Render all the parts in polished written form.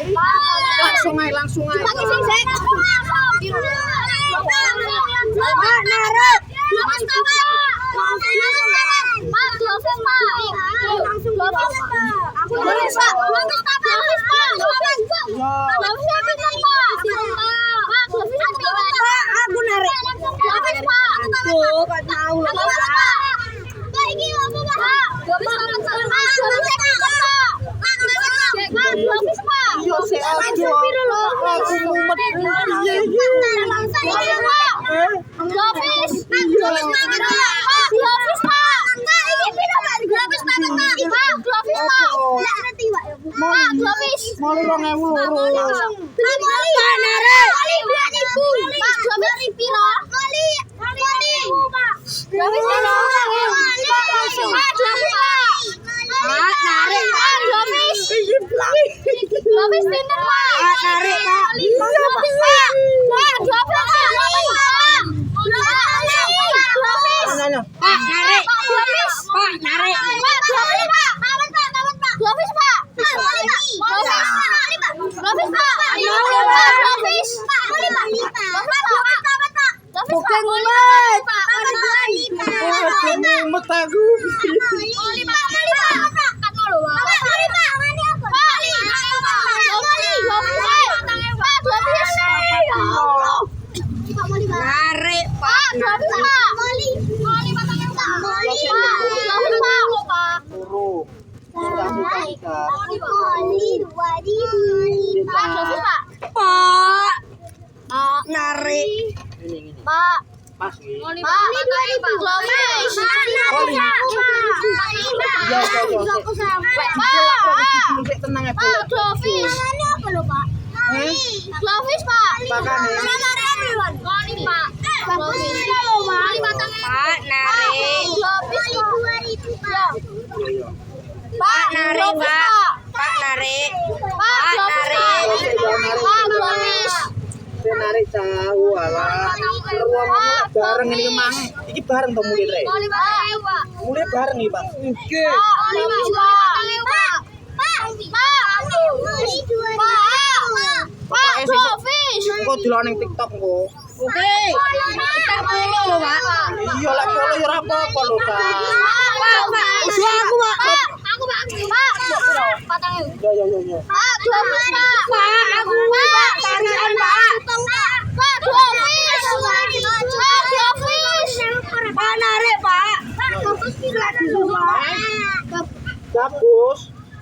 Langsung aja, langsung aja. Pakai sing sek. Pak, narik. Mas Pak. Pak, gloves Pak. Langsung gloves Pak. Aku gloves Pak. Gloves Pak. Gloves Pak. Gloves Pak. Gloves Pak. Pak, gloves Pak. Aku narik. Gloves Pak. Tuh, Pak tahu lah. Gloves Pak. Pak, iki apa Pak? Gloves Pak. Gloves Pak. Pak, gloves Pak. Yo sik aduh. Aku mumet piye iki? Langsung aja Pak. Gloves. Gloves banget Pak. Gloves Pak. Pak, iki piro Pak? Gloves banget Pak. Pak, gloves Pak. Ndak ngerti Pak. Pak, gloves. Moli 2000 loro. Pak, narik. Moli 2000. Pak, gloves piro? Moli. Pak. Gloves piro? Pak, langsung. Pak, gloves Pak. Pak, narik. Pak, gloves. Gloves pinter Pak. Pak, narik Pak. Pak, gloves Pak. Mana? Pak, narik. Pak, narik. Pak, gloves Pak. Gloves Pak. Gloves Pak. Bukan ngumet. Mumet aku. Narik Pak. Gloves Pak. Loro. Pak, gloves Pak. Pak. Narik. Ini. Pak. Pas iki. Pak, gloves. Tenang ya. Pak, gloves. Gloves Pak. Makane. Pak. Pak, narik. Pak, narik Pak. Pak, narik. Pak, narik. Pak, gloves. Saya narik tahu alah. Ruang bareng ini kemang. Iki bareng to mulai Re. Mulai bareng iki, Bang. Oke. Pak, gloves. Kok delok ning TikTok kok. Oke. Kita follow loh, Pak. Iya lah follow ya ora apa-apa lho, Kak. Pak. Aku, Pak. Pak. Ya. Pak, gloves, Pak. Pak, aku, Pak. Tarian, Pak. Pak, gloves. Pak, gloves. Pak, narik, Pak.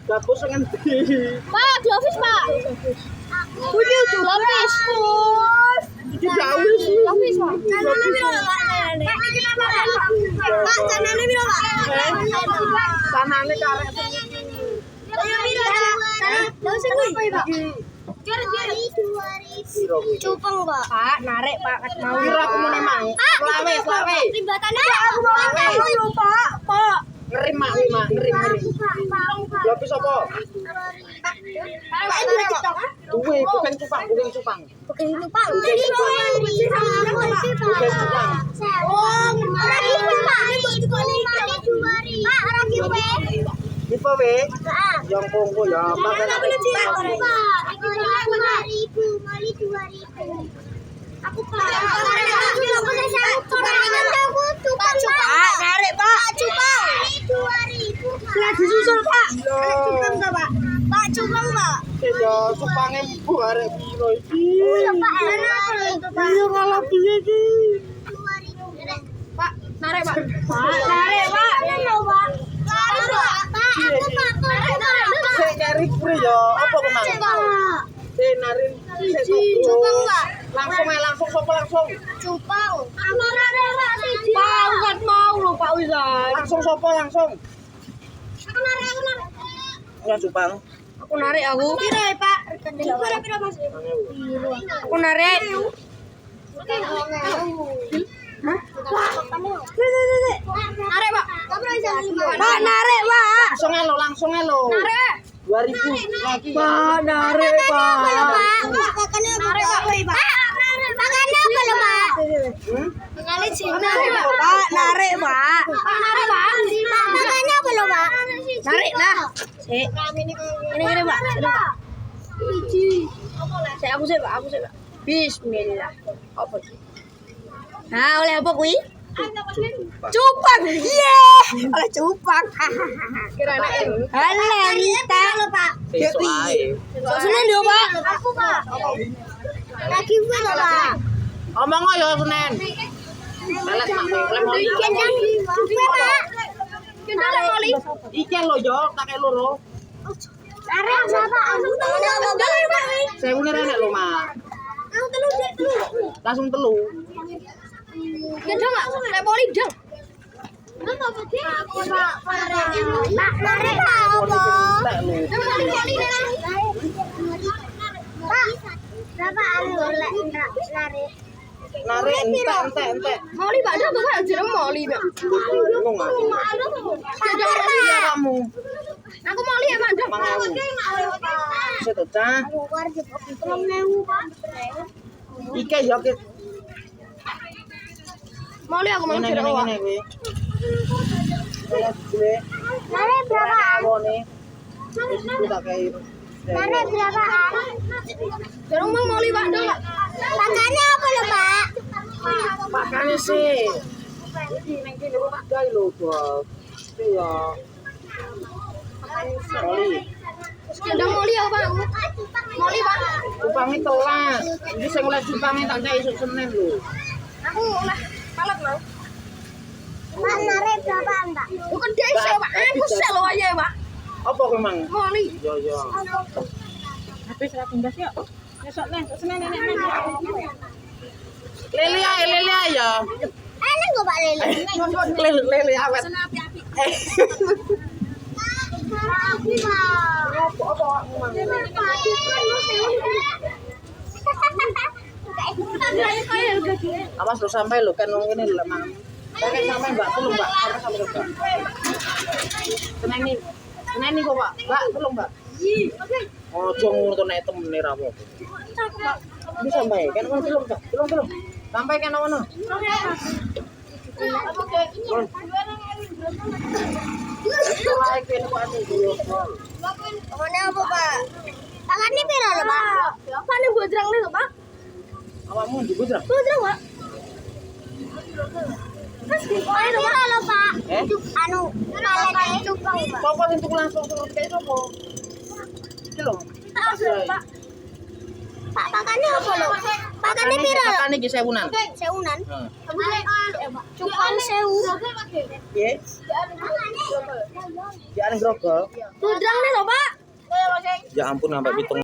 Gabus ngendi? Pak, gloves, Pak. Gloves. Iki gawe sih. Gloves, Pak. Pak, canane piro, Pak? Tanane karek Cupang, Pak. Pak, narik, Pak. Mau Kira aku mau nemang. Selawe. Ribatannya aku mau ngambil, Pak. Ngerim mak, ngerim. Lapis apa? Duwe, bukan cupang. Bukan cupang. Bukan cupang. Oh, Ipa we. Yang kongko ya, makan. Aku Pak. Narik Pak. Cupang. 2000. Lagi susul Pak. Cupang enggak Pak? Pak, cupang Pak. Ya, cupange mbu arek piro iki? Iya Pak. Iya malah piye iki? Pak, narik Pak. Pak, narik Pak. Pak. Sik nyari pure ya, apa kemang? Sik narin Cupang Pak. Langsung sopo langsung. Cupang. Aku narik Pak. Pak, kan mau lho Pak Wisan. Langsung sopo langsung. Aku narik. Ya cupang. Aku narik aku. Piro ya Pak? Piro Mas? Aku narik. Hah? Narik Pak. Pak narik Pak. Langsung elo. Narik. 2000 lagi. Pak narik, Pak. Makannya narik Pak. Makannya apa lho Pak? Mengalir sini. Pak narik Pak. Makannya apa lho Pak? Narik lah. Ini Pak. Saya aku sih, Pak. Bismillah. Apa iki? Nah, oleh apa kuwi? Cupang. Iya, oleh cupang. Kira enak. Halah, Nita lho, Pak. Besok ae. Senin yo, Pak. Aku, Pak. Lagi kuwi lho, Pak. Omong ya Senin. Lelet mak, oleh moli. Kendang cupe, Pak. Kendang moli. Iki lho yo, tak loro. Arek siapa? Aku telu Pak. Sewune renek lho, Mak. Aku telu. Langsung telu. Kendang enggak? Nek moli dang. Pak, arek apa? Tak lho. Pak, berapa anu lek lari? Narik entek. Moli Pak, dah bukan jerem moli, Pak. Bingung aku. Iya kamu. Aku moli ya, Pak. Mangawu. Seto cah. Ike yo ke. Moli aku mau Ngene jerem, Pak. kuwi. Lihat gue. Lari berapa? Awone. Wis tak kei. Lari berapa? Jerem mau moli, Pak. Pakane apa lho, Pak? Makane sih. Iki ning kene kok tak gawe lho, Bos. Iya. Moli. Kendang moli ya, Pak. Moli, Pak. Cupange telas. Iki sing oleh cupange tak kei esuk Senin lho. Aku oleh palet lho. Pak, lari berapa, Pak? Bukan desa, Pak. Aku sel lho aja, Pak. Apa kuwi, Mang? Moli. Yo. Habis ra tumbas ya. Esuk Senin nenek. Lele ae ya. Enak kok, Pak Lele. Lele awet. Api-api. Eh. Api, Pak. Apa Mang? Awas lo sampai lo kan wong ini lho, Mang. Pakai sampai Mbak, tolong Mbak. Apa sampai Mbak? Seneni kok, Pak. Mbak, tolong Mbak. Ojo ngono nek temene ra apa. Ini sampai kan ono tolong Mbak. Tolong. Sampai kan ono. Mulai kene kok anu yo. Pokoknya apa, Pak? Tangan ini pira lho, Pak? Pak ini bojrang lho, Pak. Awakmu dibujak. Bojrang, Pak. Terus ayo lho, Pak. Anu, kalene cupang, Pak. Sopo sing tuku langsung turun kayak sopo? Iki lho. Pak. Pak, pakane apa lho? Pakane pira lho? Pakane iki 1000-an. Sewunan. Heeh. Cupang 1000. Piye? Ya ning grogol. Bojrang lho, Pak. Ya ampun sampai pitung